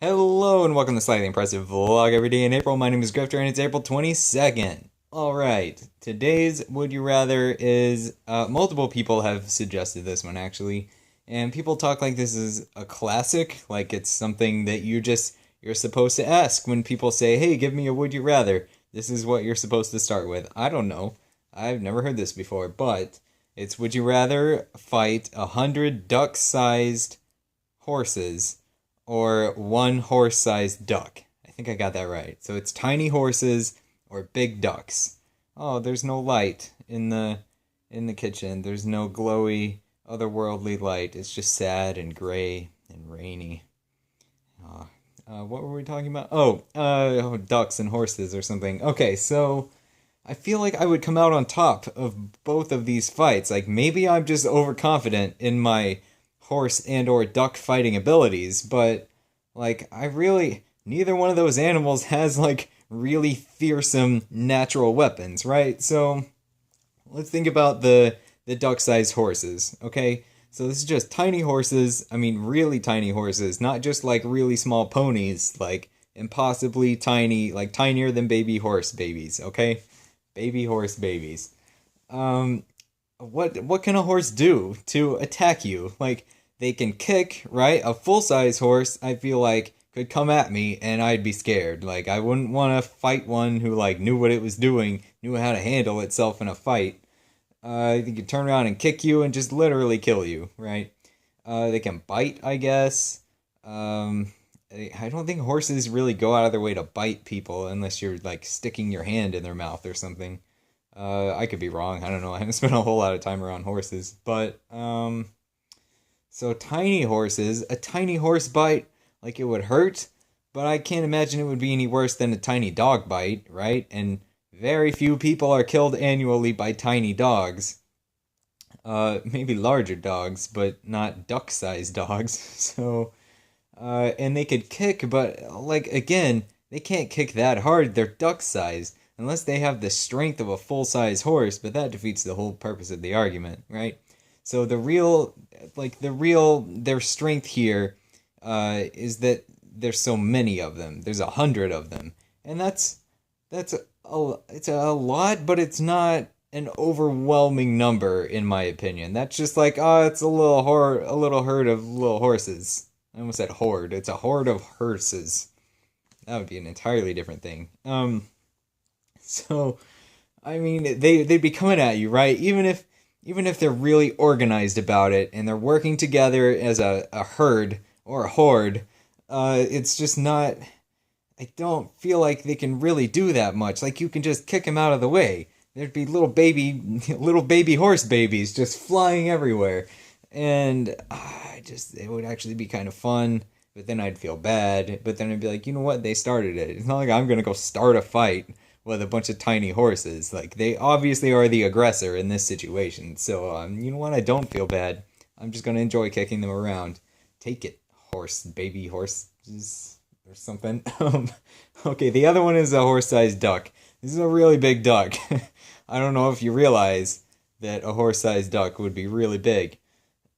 Hello and welcome to Slightly Impressive Vlog every day in April. My name is Grifter and it's April 22nd. Alright, today's Would You Rather is, multiple people have suggested this one actually, and people talk like this is a classic, like it's something that you're supposed to ask when people say, hey, give me a Would You Rather. This is what you're supposed to start with. I don't know. I've never heard this before, but it's Would you rather fight 100 duck-sized horses or one horse-sized duck? I think I got that right. So it's tiny horses or big ducks. Oh, there's no light in the kitchen. There's no glowy otherworldly light. It's just sad and gray and rainy. Oh, what were we talking about? Oh, ducks and horses or something. Okay, so I feel like I would come out on top of both of these fights. Like maybe I'm just overconfident in my horse and or duck fighting abilities, but like I really neither one of those animals has like really fearsome natural weapons, right? So let's think about the duck-sized horses, okay? So this is just tiny horses, I mean really tiny horses, not just like really small ponies, like impossibly tiny, like tinier than baby horse babies, okay? Baby horse babies. Um what can a horse do to attack you? Like they can kick, right? A full-size horse, I feel like could come at me and I'd be scared. Like I wouldn't want to fight one who like knew what it was doing, knew how to handle itself in a fight. They could turn around and kick you and just literally kill you, right? They can bite, I guess. I don't think horses really go out of their way to bite people unless you're like sticking your hand in their mouth or something. I could be wrong. I don't know. I haven't spent a whole lot of time around horses, but so tiny horses, a tiny horse bite, like it would hurt, but I can't imagine it would be any worse than a tiny dog bite, right? And very few people are killed annually by tiny dogs. Maybe larger dogs, but not duck-sized dogs. So, and they could kick, but like again, they can't kick that hard. They're duck-sized unless they have the strength of a full-size horse, but that defeats the whole purpose of the argument, right? So their strength here is that there's so many of them. There's 100 of them, and it's a lot, but it's not an overwhelming number in my opinion. That's just like it's a little herd of little horses. I almost said horde. It's a horde of horses. That would be an entirely different thing. So I mean, they'd be coming at you, right? Even if they're really organized about it and they're working together as a herd or a horde, it's just not. I don't feel like they can really do that much. Like you can just kick them out of the way. There'd be little baby horse babies just flying everywhere, and it would actually be kind of fun. But then I'd feel bad. But then I'd be like, you know what? They started it. It's not like I'm gonna go start a fight with a bunch of tiny horses. Like they obviously are the aggressor in this situation. So you know what? I don't feel bad. I'm just gonna enjoy kicking them around. Take it, horse, baby horses or something. Okay, the other one is a horse-sized duck. This is a really big duck. I don't know if you realize that a horse-sized duck would be really big.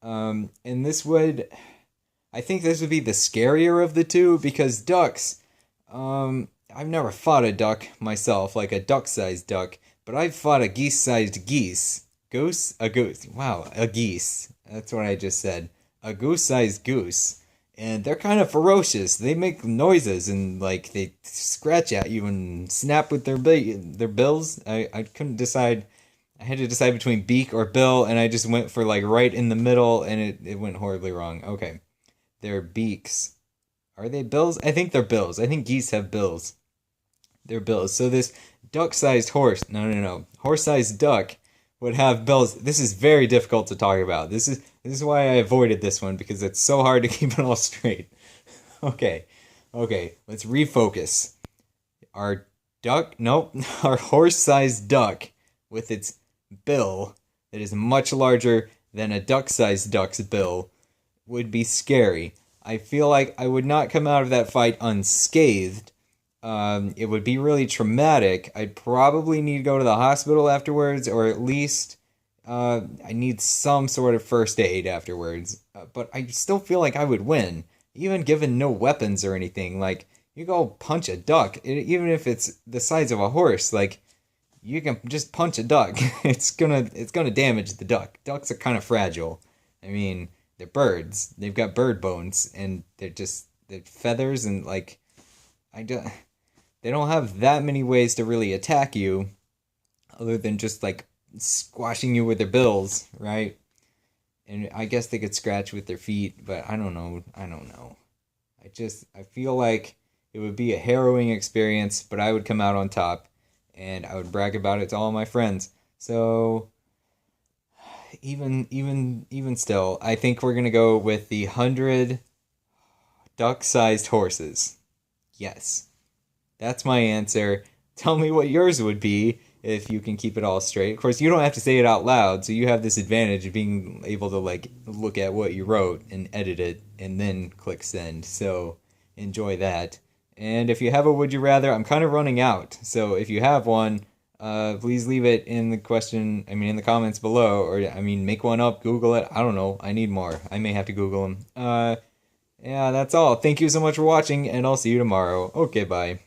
And I think this would be the scarier of the two because ducks, I've never fought a duck myself, like a duck-sized duck, but I've fought a geese-sized geese. Goose? A goose. Wow, a geese. That's what I just said. A goose-sized goose. And they're kind of ferocious. They make noises and like they scratch at you and snap with their bills. I couldn't decide. I had to decide between beak or bill, and I just went for like right in the middle, and it went horribly wrong. Okay, their beaks. Are they bills? I think they're bills. I think geese have bills. They're bills. So this duck-sized horse, no, horse-sized duck would have bills. This is very difficult to talk about. This is why I avoided this one because it's so hard to keep it all straight. Okay, let's refocus. Our duck, nope, our horse-sized duck with its bill that is much larger than a duck-sized duck's bill would be scary. I feel like I would not come out of that fight unscathed. It would be really traumatic. I'd probably need to go to the hospital afterwards, or at least I need some sort of first aid afterwards. But I still feel like I would win. even given no weapons or anything, like, you go punch a duck, even if it's the size of a horse, like, you can just punch a duck. It's gonna damage the duck. Ducks are kind of fragile. I mean, they're birds. They've got bird bones, and they're feathers, and like, I don't. They don't have that many ways to really attack you, other than just like squashing you with their bills, right? And I guess they could scratch with their feet, but I don't know. I don't know. I feel like it would be a harrowing experience, but I would come out on top, and I would brag about it to all my friends. So even still, I think we're gonna go with the 100 duck-sized horses. Yes, that's my answer. Tell me what yours would be if you can keep it all straight. Of course, you don't have to say it out loud, so you have this advantage of being able to like look at what you wrote and edit it and then click send. So enjoy that. And if you have a would you rather, I'm kind of running out. So if you have one, please leave it in the in the comments below, or make one up, Google it. I don't know. I need more. I may have to Google them. Yeah, that's all. Thank you so much for watching, and I'll see you tomorrow. Okay, bye.